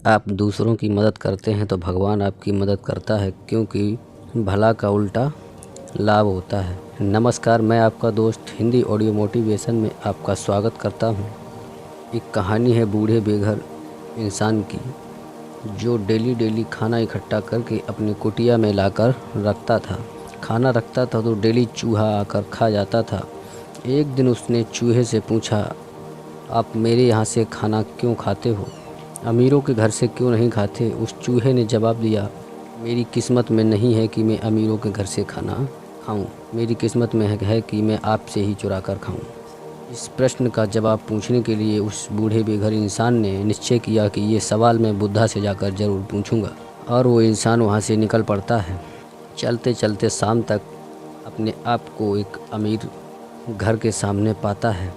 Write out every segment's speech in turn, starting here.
आप दूसरों की मदद करते हैं तो भगवान आपकी मदद करता है, क्योंकि भला का उल्टा लाभ होता है। नमस्कार, मैं आपका दोस्त हिंदी ऑडियो मोटिवेशन में आपका स्वागत करता हूँ। एक कहानी है बूढ़े बेघर इंसान की, जो डेली खाना इकट्ठा करके अपनी कुटिया में लाकर रखता था। खाना रखता था तो डेली चूहा आकर खा जाता था। एक दिन उसने चूहे से पूछा, आप मेरे यहाँ से खाना क्यों खाते हो? अमीरों के घर से क्यों नहीं खाते? उस चूहे ने जवाब दिया, मेरी किस्मत में नहीं है कि मैं अमीरों के घर से खाना खाऊं। मेरी किस्मत में है कि मैं आपसे ही चुरा कर खाऊं। इस प्रश्न का जवाब पूछने के लिए उस बूढ़े बेघर इंसान ने निश्चय किया कि ये सवाल मैं बुद्धा से जाकर ज़रूर पूछूंगा। और वो इंसान वहाँ से निकल पड़ता है। चलते चलते शाम तक अपने आप को एक अमीर घर के सामने पाता है।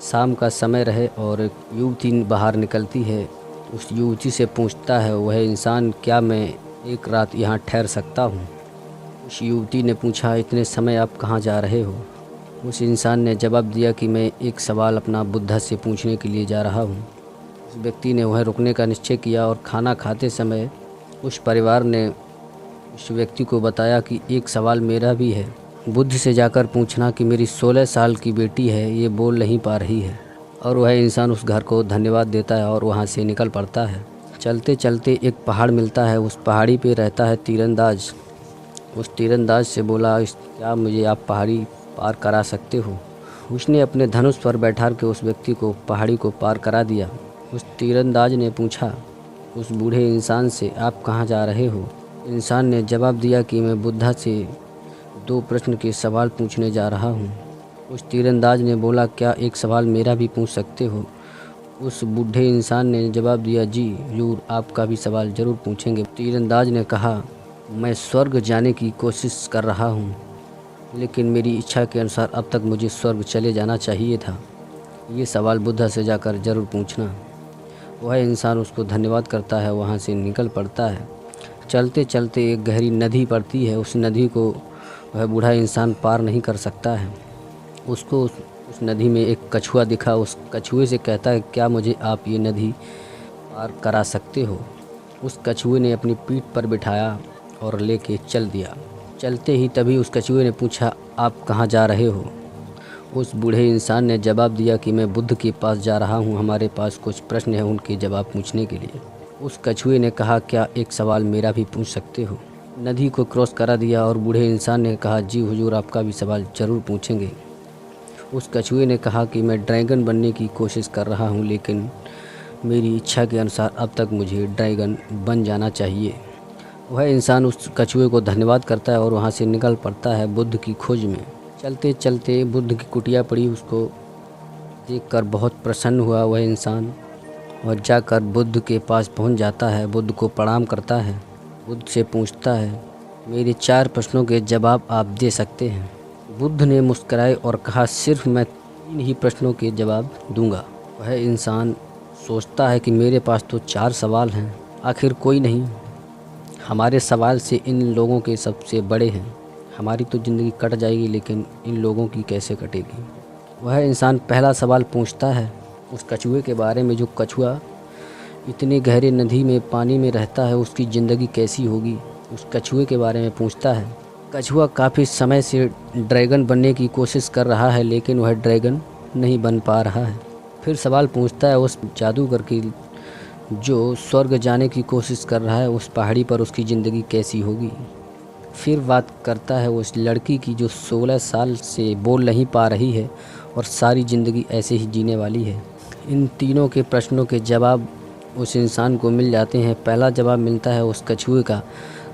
शाम का समय रहे और एक युवती बाहर निकलती है। उस युवती से पूछता है वह इंसान, क्या मैं एक रात यहाँ ठहर सकता हूँ? उस युवती ने पूछा, इतने समय आप कहाँ जा रहे हो? उस इंसान ने जवाब दिया कि मैं एक सवाल अपना बुद्धा से पूछने के लिए जा रहा हूँ। उस व्यक्ति ने वह रुकने का निश्चय किया और खाना खाते समय उस परिवार ने उस व्यक्ति को बताया कि एक सवाल मेरा भी है। बुद्ध से जाकर पूछना कि मेरी 16 साल की बेटी है, ये बोल नहीं पा रही है। और वह इंसान उस घर को धन्यवाद देता है और वहाँ से निकल पड़ता है। चलते चलते एक पहाड़ मिलता है। उस पहाड़ी पे रहता है तीरंदाज। उस तीरंदाज से बोला, क्या मुझे आप पहाड़ी पार करा सकते हो? उसने अपने धनुष पर बैठा के उस व्यक्ति को पहाड़ी को पार करा दिया। उस तीरंदाज ने पूछा उस बूढ़े इंसान से, आप कहाँ जा रहे हो? इंसान ने जवाब दिया कि मैं बुद्धा से 2 प्रश्न के सवाल पूछने जा रहा हूँ। उस तीरंदाज ने बोला, क्या एक सवाल मेरा भी पूछ सकते हो? उस बूढ़े इंसान ने जवाब दिया, जी जरूर, आपका भी सवाल ज़रूर पूछेंगे। तीरंदाज ने कहा, मैं स्वर्ग जाने की कोशिश कर रहा हूँ, लेकिन मेरी इच्छा के अनुसार अब तक मुझे स्वर्ग चले जाना चाहिए था। ये सवाल बुद्धा से जाकर ज़रूर पूछना। वह इंसान उसको धन्यवाद करता है, वहाँ से निकल पड़ता है। चलते चलते एक गहरी नदी पड़ती है। उस नदी को वह बूढ़ा इंसान पार नहीं कर सकता है। उसको उस नदी में एक कछुआ दिखा। उस कछुए से कहता है, क्या मुझे आप ये नदी पार करा सकते हो? उस कछुए ने अपनी पीठ पर बिठाया और लेके चल दिया। चलते ही तभी उस कछुए ने पूछा, आप कहाँ जा रहे हो? उस बूढ़े इंसान ने जवाब दिया कि मैं बुद्ध के पास जा रहा हूँ, हमारे पास कुछ प्रश्न हैं, उनके जवाब पूछने के लिए। उस कछुए ने कहा, क्या एक सवाल मेरा भी पूछ सकते हो? नदी को क्रॉस करा दिया और बूढ़े इंसान ने कहा, जी हुजूर, आपका भी सवाल ज़रूर पूछेंगे। उस कछुए ने कहा कि मैं ड्रैगन बनने की कोशिश कर रहा हूँ, लेकिन मेरी इच्छा के अनुसार अब तक मुझे ड्रैगन बन जाना चाहिए। वह इंसान उस कछुए को धन्यवाद करता है और वहाँ से निकल पड़ता है बुद्ध की खोज में। चलते चलते बुद्ध की कुटिया पड़ी। उसको देखकर बहुत प्रसन्न हुआ वह इंसान और जाकर बुद्ध के पास पहुँच जाता है। बुद्ध को प्रणाम करता है। बुद्ध से पूछता है, मेरे 4 प्रश्नों के जवाब आप दे सकते हैं? बुद्ध ने मुस्कुराए और कहा, सिर्फ मैं 3 ही प्रश्नों के जवाब दूंगा। वह इंसान सोचता है कि मेरे पास तो 4 सवाल हैं, आखिर कोई नहीं, हमारे सवाल से इन लोगों के सबसे बड़े हैं। हमारी तो ज़िंदगी कट जाएगी, लेकिन इन लोगों की कैसे कटेगी? वह इंसान पहला सवाल पूछता है उस कछुए के बारे में। जो कछुआ इतनी गहरे नदी में पानी में रहता है, उसकी ज़िंदगी कैसी होगी? उस कछुए के बारे में पूछता है। कछुआ काफ़ी समय से ड्रैगन बनने की कोशिश कर रहा है, लेकिन वह ड्रैगन नहीं बन पा रहा है। फिर सवाल पूछता है उस जादूगर की, जो स्वर्ग जाने की कोशिश कर रहा है, उस पहाड़ी पर उसकी ज़िंदगी कैसी होगी? फिर बात करता है उस लड़की की, जो 16 साल से बोल नहीं पा रही है और सारी ज़िंदगी ऐसे ही जीने वाली है। इन तीनों के प्रश्नों के जवाब उस इंसान को मिल जाते हैं। पहला जवाब मिलता है उस कछुए का।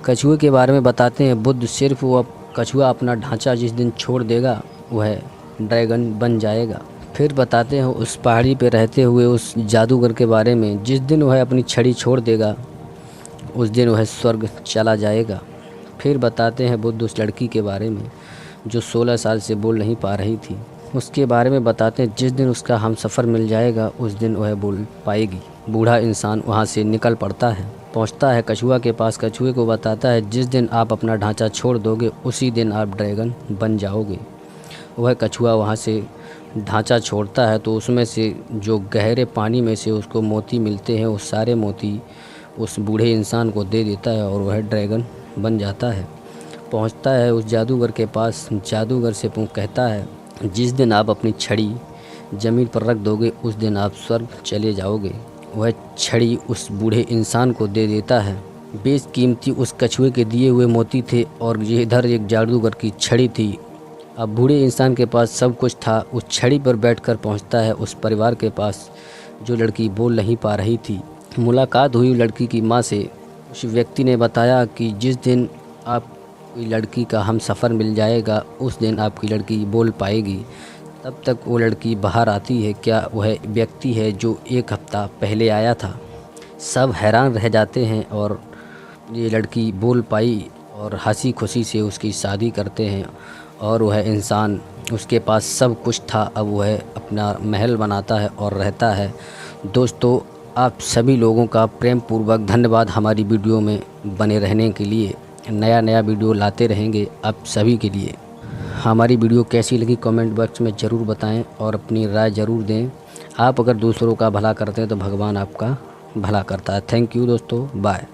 कछुए के बारे में बताते हैं बुद्ध, सिर्फ वो कछुआ अपना ढांचा जिस दिन छोड़ देगा, वह ड्रैगन बन जाएगा। फिर बताते हैं उस पहाड़ी पर रहते हुए उस जादूगर के बारे में, जिस दिन वह अपनी छड़ी छोड़ देगा, उस दिन वह स्वर्ग चला जाएगा। फिर बताते हैं बुद्ध उस लड़की के बारे में, जो 16 साल से बोल नहीं पा रही थी। उसके बारे में बताते हैं जिस दिन उसका हमसफ़र मिल जाएगा, उस दिन वह बोल पाएगी। बूढ़ा इंसान वहाँ से निकल पड़ता है, पहुँचता है कछुआ के पास। कछुए को बताता है, जिस दिन आप अपना ढांचा छोड़ दोगे, उसी दिन आप ड्रैगन बन जाओगे। वह कछुआ वहाँ से ढांचा छोड़ता है तो उसमें से जो गहरे पानी में से उसको मोती मिलते हैं, वो सारे मोती उस बूढ़े इंसान को दे देता है और वह ड्रैगन बन जाता है। पहुंचता है उस जादूगर के पास। जादूगर से कहता है, जिस दिन आप अपनी छड़ी ज़मीन पर रख दोगे उस दिन आप स्वर्ग चले जाओगे। वह छड़ी उस बूढ़े इंसान को दे देता है। बेशकीमती उस कछुए के दिए हुए मोती थे और ये इधर एक जादूगर की छड़ी थी। अब बूढ़े इंसान के पास सब कुछ था। उस छड़ी पर बैठकर पहुंचता है उस परिवार के पास जो लड़की बोल नहीं पा रही थी। मुलाकात हुई लड़की की माँ से। उस व्यक्ति ने बताया कि जिस दिन आपकी लड़की का हम सफ़र मिल जाएगा उस दिन आपकी लड़की बोल पाएगी। तब तक वो लड़की बाहर आती है। क्या वह व्यक्ति है जो एक हफ्ता पहले आया था। सब हैरान रह जाते हैं और ये लड़की बोल पाई और हंसी खुशी से उसकी शादी करते हैं। और वह इंसान, उसके पास सब कुछ था। अब वह अपना महल बनाता है और रहता है। दोस्तों, आप सभी लोगों का प्रेम पूर्वक धन्यवाद हमारी वीडियो में बने रहने के लिए। नया वीडियो लाते रहेंगे आप सभी के लिए। हमारी वीडियो कैसी लगी कमेंट बॉक्स में ज़रूर बताएं और अपनी राय ज़रूर दें। आप अगर दूसरों का भला करते हैं तो भगवान आपका भला करता है। थैंक यू दोस्तों, बाय।